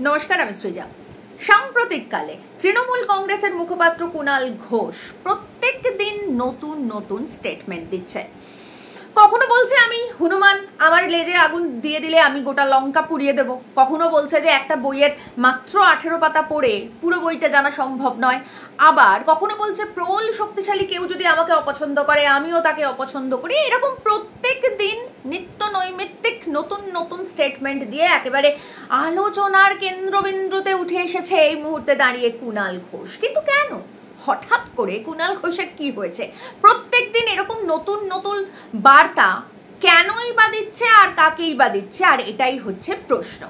নমস্কার, আমি সৃজা। সাম্প্রতিককালে তৃণমূল কংগ্রেসের মুখপাত্র কুণাল ঘোষ প্রত্যেক দিন নতুন নতুন স্টেটমেন্ট দিচ্ছে। কখনো বলছে আমি হনুমান, আমার লেজে আগুন দিয়ে দিলে আমি গোটা লঙ্কা পুড়িয়ে দেব। কখনো বলছে যে একটা বইয়ের মাত্র 18 পাতা পড়ে পুরো বইটা জানা সম্ভব নয়। আবার কখনো বলছে প্রবল শক্তিশালী কেউ যদি আমাকে অপছন্দ করে আমিও তাকে অপছন্দ করি। এরকম প্রত্যেক দিন নিত্য নৈমিত্তিক নতুন নতুন স্টেটমেন্ট দিয়ে একেবারে আলোচনার কেন্দ্রবিন্দুতে উঠে এসেছে এই মুহূর্তে দাঁড়িয়ে কুণাল ঘোষ। কিন্তু কেন হঠাৎ করে কুণাল ঘোষের কি হয়েছে? প্রত্যেক দিন এরকম নতুন নতুন বার্তা কেনই বা দিচ্ছে আর কাকেই বা দিচ্ছে? আর এটাই হচ্ছে প্রশ্ন,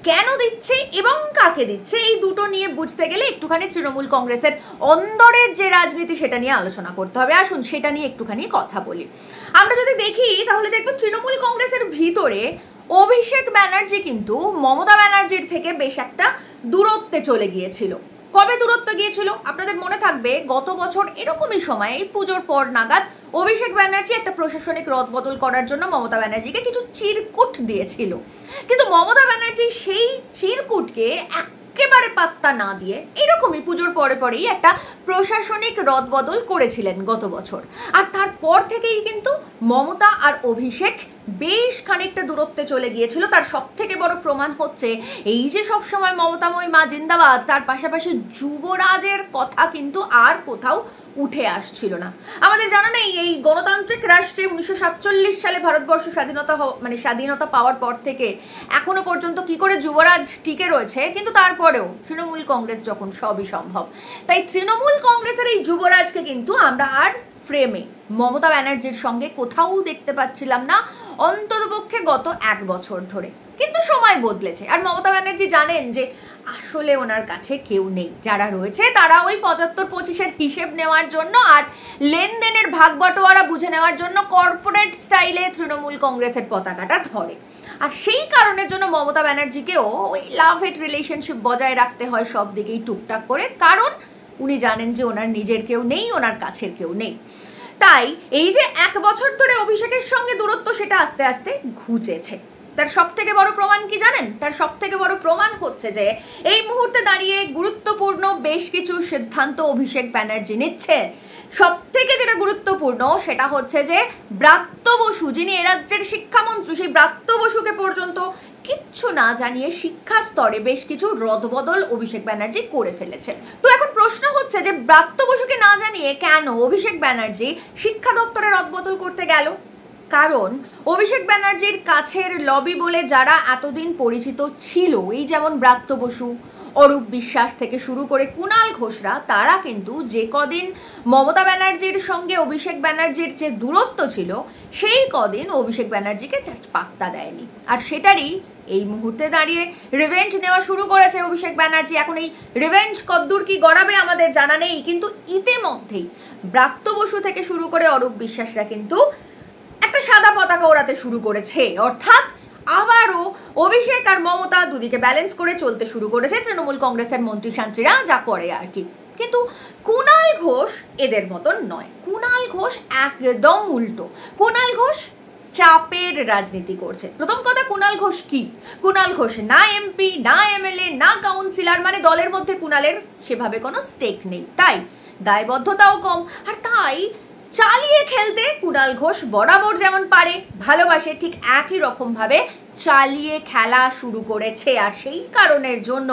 কেন দিচ্ছে এবং কাকে দিচ্ছে। এই দুটো নিয়ে বুঝতে গেলে একটুখানি তৃণমূল কংগ্রেসের অন্দরের যে রাজনীতি সেটা নিয়ে আলোচনা করতে হবে। আসুন সেটা নিয়ে একটুখানি কথা বলি। আমরা যদি দেখি তাহলে দেখব তৃণমূল কংগ্রেসের ভিতরে অভিষেক ব্যানার্জি কিন্তু মমতা ব্যানার্জির থেকে বেশ একটা দূরত্বে চলে গিয়েছিল। কবে দূরত্ব গিয়েছিল? আপনাদের মনে থাকবে গত বছর এরকমই সময় এই পুজোর পর নাগাদ অভিষেক ব্যানার্জি একটা প্রশাসনিক রদবদল করার জন্য মমতা ব্যানার্জিকে কিছু চিরকুট দিয়েছিল। কিন্তু মমতা ব্যানার্জি সেই চিরকুটকে একেবারে পাত্তা না দিয়ে এরকমই পুজোর পরে পরেই একটা প্রশাসনিক রদবদল করেছিলেন গত বছর। আর তারপর থেকেই কিন্তু মমতা আর অভিষেক বেশ খানিকটা দূরত্বে চলে গিয়েছিল। তার সব থেকে বড় প্রমাণ হচ্ছে এই যে সবসময় মমতাময়ী মা জিন্দাবাদ, তার পাশাপাশি যুবরাজের কথা কিন্তু আর কোথাও উঠে আসছিল না। আমাদের জানা নেই এই গণতান্ত্রিক রাষ্ট্রে 1947 সালে ভারতবর্ষ স্বাধীনতা পাওয়ার পর থেকে এখনো পর্যন্ত কি করে যুবরাজ টিকে রয়েছে, কিন্তু তারপরেও তৃণমূল কংগ্রেস যখন সবই সম্ভব। তাই তৃণমূল কংগ্রেসের এই যুবরাজকে কিন্তু আমরা আর ফ্রেমে মমতা ব্যানার্জির সঙ্গে কোথাও দেখতে পাচ্ছিলাম না অন্ততপক্ষে গত 1 বছর ধরে। কিন্তু সময় বদলেছে আর মমতা ব্যানার্জি জানেন যে আসলে ওনার কাছে কেউ নেই। যারা রয়েছে তারা ওই 75-25-এর হিসেব নেওয়ার জন্য আর লেনদেনের ভাগ বাটোয়ারা বুঝে নেওয়ার জন্য কর্পোরেট স্টাইলে তৃণমূল কংগ্রেসের পতাকাটা ধরে। আর সেই কারণের জন্য মমতা ব্যানার্জিকেও ওই লাভ হেট রিলেশনশিপ বজায় রাখতে হয় সব দিকেই টুকটাক করে, কারণ উনি জানেন যে ওনার নিজের কেউ নেই, ওনার কাছের কেউ নেই। তাই এই যে 1 বছর ধরে অভিষেকের সঙ্গে দূরত্ব সেটা আস্তে আস্তে ঘুচেছে। তার সব থেকে বড় প্রমাণ কি জানেন? তার সব থেকে বড় প্রমাণ হচ্ছে যে এই মুহূর্তে দাঁড়িয়ে গুরুত্বপূর্ণ বেশ কিছু সিদ্ধান্ত অভিষেক ব্যানার্জি নিচ্ছে। সব থেকে যেটা গুরুত্বপূর্ণ সেটা হচ্ছে যে ব্রাত্য বসু, যিনি এ রাজ্যের শিক্ষামন্ত্রী, সেই ব্রাত্য বসুকে পর্যন্ত কিচ্ছু না জানিয়ে শিক্ষা স্তরে বেশ কিছু রদবদল অভিষেক ব্যানার্জি করে ফেলেছে। তো এখন প্রশ্ন হচ্ছে যে ব্রাত্য বসুকে না জানিয়ে কেন অভিষেক ব্যানার্জি শিক্ষা দপ্তরে রদবদল করতে গেল? কারণ অভিষেক ব্যানার্জির কাছের লবি বলে যারা এতদিন পরিচিত ছিল, এই যেমন ব্রাত্য বসু, অরূপ বিশ্বাস থেকে শুরু করে কুণাল ঘোষরা, তারা কিন্তু যে কদিন মমতা ব্যানার্জির সঙ্গে অভিষেক ব্যানার্জির যে দূরত্ব ছিল সেই কদিন অভিষেক ব্যানার্জিকে জাস্ট পাত্তা দেয়নি। আর সেটারই এই মুহূর্তে দাঁড়িয়ে রিভেঞ্জ নেওয়া শুরু করেছে অভিষেক ব্যানার্জি। এখন এই রিভেঞ্জ কদ্দূর কি গড়াবে আমাদের জানা নেই, কিন্তু ইতিমধ্যেই ব্রাত্য বসু থেকে শুরু করে অরূপ বিশ্বাসরা কিন্তু একটা সাদা পতাকা ওড়াতে শুরু করেছে। অর্থাৎ আবারও অভিষেক আর মমতা দুদিকে ব্যালেন্স করে চলতে শুরু করেছে তৃণমূল কংগ্রেসের মন্ত্রী শান্তিরা যা করে আর কি। কিন্তু কুণাল ঘোষ এদের মতন নয়। কুণাল ঘোষ একদম উল্টো। কুণাল ঘোষ চাপের রাজনীতি করছে। প্রথম কথা, কুণাল ঘোষ কি? কুণাল ঘোষ না এমপি, না এমএলএ, না কাউন্সিলর, মানে দলের মধ্যে কুণালের সেভাবে কোনো স্টেক নেই, তাই দায়বদ্ধতাও কম। আর তাই চালিয়ে খেলতে কুণাল ঘোষ বরাবর যেমন পারে, ভালোবাসে, ঠিক একই রকম ভাবে চালিয়ে খেলা শুরু করেছে। আর সেই কারণের জন্য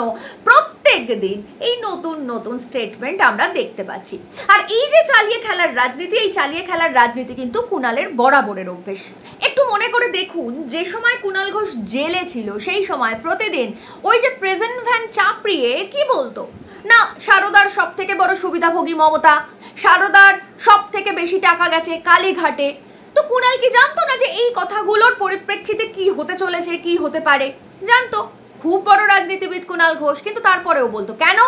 প্রত্যেক দিন এই নতুন নতুন স্টেটমেন্ট আমরা দেখতে পাচ্ছি। আর এই যে চালিয়ে খেলার রাজনীতি, এই চালিয়ে খেলার রাজনীতি কিন্তু কুণালের বরাবরের অভ্যেস। একটু মনে করে দেখুন, যে সময় কুণাল ঘোষ জেলে ছিল সেই সময় প্রতিদিন ওই যে প্রেজেন্ট ভ্যান চাপড়িয়ে কি বলতো না, সারদার সব থেকে বড় সুবিধাভোগী মমতা, সারদার সব থেকে বেশি টাকা গেছে কালীঘাটে। তো কুণাল কি জানতো না যে এই কথাগুলোর পরিপ্রেক্ষিতে কি হতে চলেছে, কি হতে পারে? জানতো। খুব বড় রাজনীতিবিদ কুণাল ঘোষ, কিন্তু তারপরেও বলতো। কেন?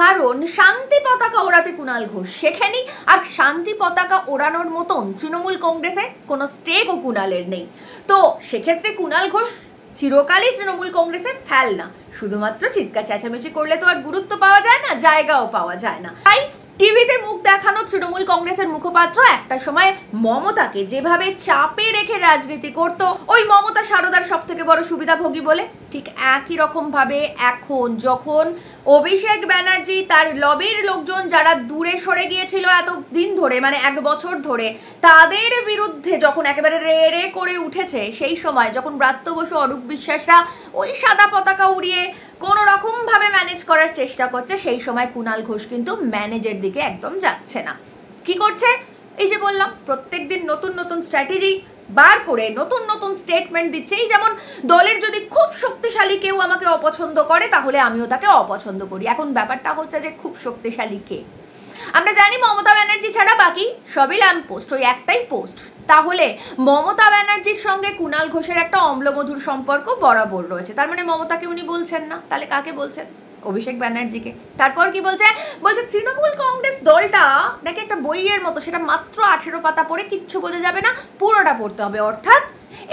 কারণ শান্তি পতাকা ওড়াতে কুণাল ঘোষ শেখেনি, আর শান্তি পতাকা ওড়ানোর মতন তৃণমূল কংগ্রেসে কোনো স্টেকও কুণালের নেই। তো সেক্ষেত্রে কুণাল ঘোষ চিরকালই তৃণমূল কংগ্রেসে ফেল না। শুধুমাত্র চিৎকার চেঁচামেচি করলে তো আর গুরুত্ব পাওয়া যায় না, জায়গাও পাওয়া যায় না। তাই টিভিতে মুখ দেখানো তৃণমূল কংগ্রেসের মুখপাত্র একটা সময় মমতাকে যেভাবে চাপে রেখে রাজনীতি করত, ওই মমতা সারদার সব থেকে বড় সুবিধাভোগী বলে, ঠিক একই রকমভাবে এখন যখন অভিষেক ব্যানার্জি তার লবির লোকজন যারা দূরে সরে গিয়েছিল এত দিন ধরে, মানে 1 বছর ধরে, তাদের বিরুদ্ধে যখন একেবারে রে রে করে উঠেছে, সেই সময় যখন ব্রাত্য বসু, অরূপ বিশ্বাসরা ওই সাদা পতাকা উড়িয়ে কোনো রকমভাবে ম্যানেজ করার চেষ্টা করছে, সেই সময় কুণাল ঘোষ কিন্তু ম্যানেজের দিকে একদম যাচ্ছে না। কি করছে? এই যে বললাম, প্রত্যেকদিন নতুন নতুন স্ট্র্যাটেজি বার করে নতুন নতুন স্টেটমেন্ট দিচ্ছে। এই যেমন দলের যদি খুব শক্তিশালী কেউ আমাকে অপছন্দ করে তাহলে আমিও তাকে অপছন্দ করি। এখন ব্যাপারটা হচ্ছে যে খুব শক্তিশালী কে? আমরা জানি মমতা ব্যানার্জি ছাড়া বাকি সবই ল্যাম্প পোস্ট, ওই একটাই পোস্ট। তাহলে মমতা ব্যানার্জির সঙ্গে কুণাল ঘোষের একটা অম্লমধুর সম্পর্ক বরাবর রয়েছে, তার মানে মমতাকে উনি বলছেন না, তাহলে কাকে বলছেন? অভিষেক ব্যানার্জিকে। তারপর কি বলছে? বলছে তৃণমূল কংগ্রেস দলটা নাকি একটা বইয়ের মতো, সেটা মাত্র 18 পাতা পড়ে কিচ্ছু বোঝা যাবে না, পুরোটা পড়তে হবে। অর্থাৎ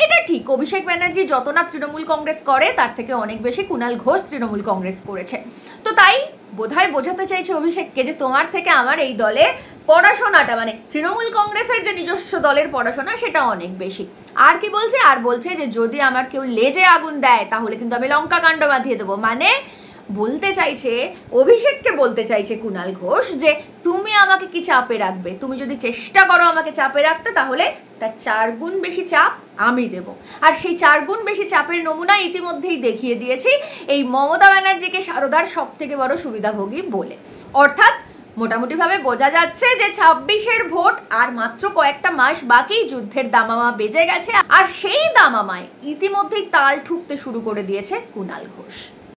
এটা ঠিক, অভিষেক ব্যানার্জি যত না তৃণমূল কংগ্রেস করে তার থেকে অনেক বেশি কুণাল ঘোষ তৃণমূল কংগ্রেস করেছে। তো তাই বোধহয় বোঝাতে চাইছে অভিষেককে যে তোমার থেকে আমার এই দলে পড়াশোনাটা, মানে তৃণমূল কংগ্রেসের যে নিজস্ব দলের পড়াশোনা, সেটা অনেক বেশি। আর কি বলছে? আর বলছে যে যদি আমার কেউ লেজে আগুন দেয় তাহলে কিন্তু আমি লঙ্কা কাণ্ড বাঁধিয়ে দেবো। মানে বলতে চাইছে, অভিষেককে বলতে চাইছে কুণাল ঘোষ যে তুমি আমাকে কি চাপে রাখবে, তুমি যদি চেষ্টা করো আমাকে চাপে রাখতে তাহলে তার 4 গুণ বেশি চাপ আমি দেব। আর সেই 4 গুণ বেশি চাপের নমুনা ইতিমধ্যেই দেখিয়ে দিয়েছি এই মমতা ব্যানার্জিকে সারদার সব থেকে বড় সুবিধাভোগী বলে। অর্থাৎ মোটামুটিভাবে বোঝা যাচ্ছে যে 26-এর ভোট আর মাত্র কয়েকটা মাস বাকি, যুদ্ধের দামামা বেজে গেছে, আর সেই দামামায় ইতিমধ্যেই তাল ঠুকতে শুরু করে দিয়েছে কুণাল ঘোষ।